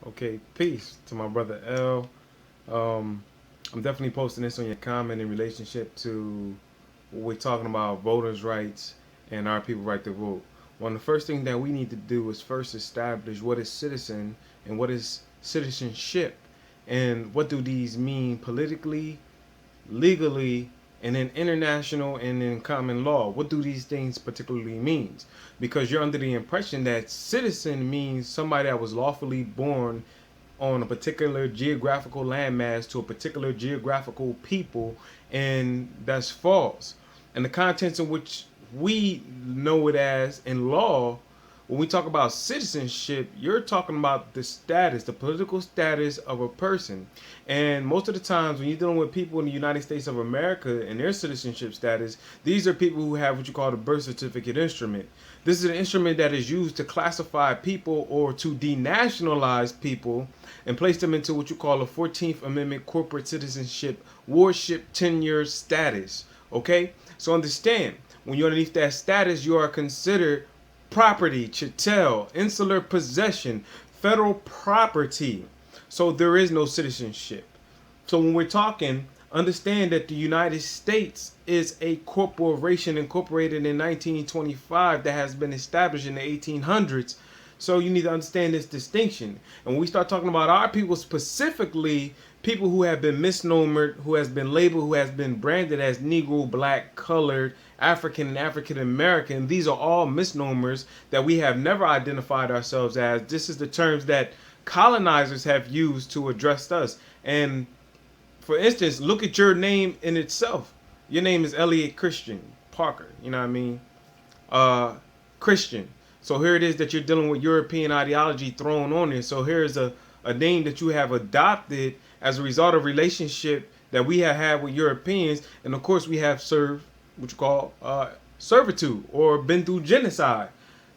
Okay, peace to my brother L. I'm definitely posting this on your comment in relationship to what we're talking about voters' rights and our people right to vote. One of the first things that we need to do is first establish what is citizen and what is citizenship, and what do these mean politically, legally, and in international and in common law. What do these things particularly mean? Because you're under the impression that citizen means somebody that was lawfully born on a particular geographical landmass to a particular geographical people, and that's false. And the contents in which we know it as in law, when we talk about citizenship, you're talking about the status, the political status of a person. And most of the times when you're dealing with people in the United States of America and their citizenship status, these are people who have what you call the birth certificate instrument. This is an instrument that is used to classify people or to denationalize people and place them into what you call a 14th Amendment corporate citizenship warship tenure status. Okay? So understand, when you're underneath that status, you are considered property, chattel, insular possession, federal property. So there is no citizenship. So when we're talking, understand that the United States is a corporation incorporated in 1925 that has been established in the 1800s. So you need to understand this distinction. And when we start talking about our people specifically, people who have been misnomered, who has been labeled, who has been branded as Negro, Black, Colored, African, and African American, these are all misnomers that we have never identified ourselves as. This is the terms that colonizers have used to address us. And for instance, look at your name in itself. Your name is Elliot Christian Parker. You know what I mean? Christian. So here it is that you're dealing with European ideology thrown on it. So here's a name that you have adopted as a result of relationship that we have had with Europeans. And of course we have served what you call servitude or been through genocide.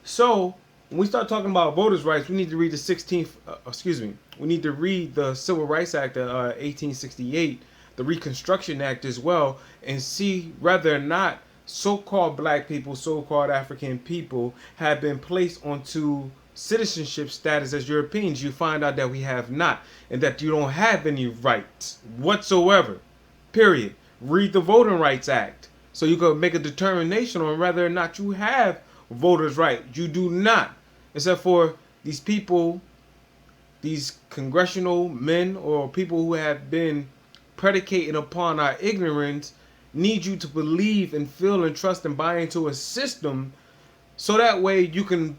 So when we start talking about voters' rights, we need to read the 16th, we need to read the Civil Rights Act of 1868, the Reconstruction Act as well, and see whether or not so-called black people, so-called African people have been placed onto citizenship status as Europeans. You find out that we have not, and that you don't have any rights whatsoever, period. Read the Voting Rights Act so you can make a determination on whether or not you have voters' right. You do not, except for these people, these congressional men or people who have been predicating upon our ignorance, need you to believe and feel and trust and buy into a system so that way you can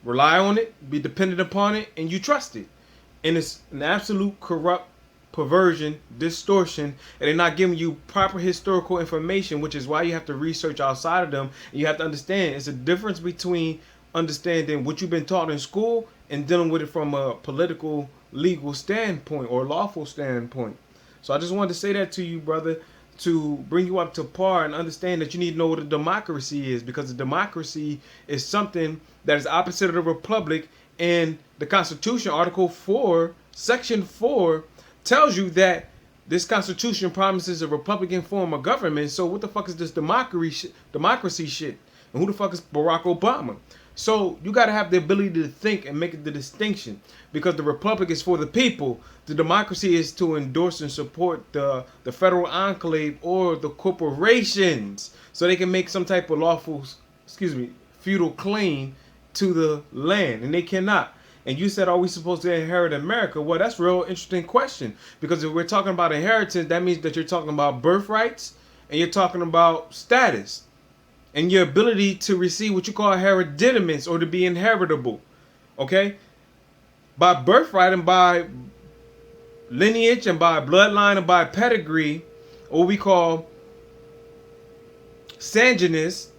rely on it, be dependent upon it, and you trust it. And it's an absolute corrupt perversion, distortion, and they're not giving you proper historical information, which is why you have to research outside of them. And you have to understand it's a difference between understanding what you've been taught in school and dealing with it from a political, legal standpoint or lawful standpoint. So I just wanted to say that to you, brother, to bring you up to par and understand that you need to know what a democracy is, because a democracy is something that is opposite of the republic. And the Constitution, Article 4, Section 4, tells you that this Constitution promises a Republican form of government. So what the fuck is this democracy shit? And who the fuck is Barack Obama? So you got to have the ability to think and make the distinction, because the republic is for the people. The democracy is to endorse and support the federal enclave or the corporations so they can make some type of lawful, feudal claim to the land, and they cannot. And you said, are we supposed to inherit America? Well, that's a real interesting question, because if we're talking about inheritance, that means that you're talking about birthrights and you're talking about status and your ability to receive what you call hereditaments or to be inheritable. Okay? By birthright and by lineage and by bloodline and by pedigree, or what we call sanguineous,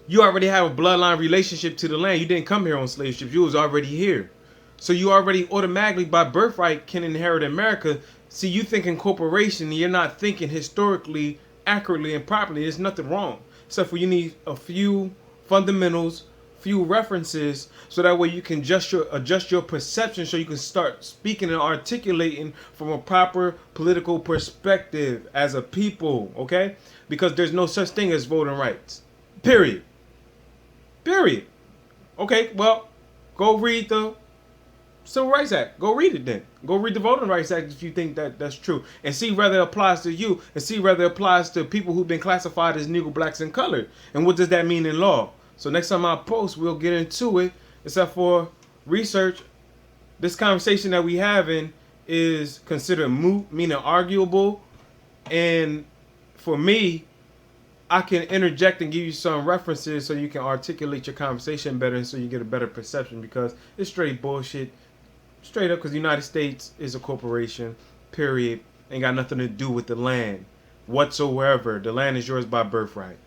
you already have a bloodline relationship to the land. You didn't come here on slave ships. You was already here. So you already automatically by birthright can inherit America. See, you thinking corporation and you're not thinking historically, accurately, and properly. There's nothing wrong. Except for you need a few fundamentals, few references, so that way you can adjust your perception so you can start speaking and articulating from a proper political perspective as a people, okay? Because there's no such thing as voting rights. Period. Period. Okay, well, go read the Civil Rights Act. Go read it then. Go read the Voting Rights Act if you think that that's true, and see whether it applies to you, and see whether it applies to people who've been classified as Negro, blacks, and colored, and what does that mean in law. So next time I post, we'll get into it. Except for research, this conversation that we having is considered moot, meaning arguable, and for me, I can interject and give you some references so you can articulate your conversation better and so you get a better perception, because it's straight bullshit. Straight up, because the United States is a corporation, period. Ain't got nothing to do with the land whatsoever. The land is yours by birthright.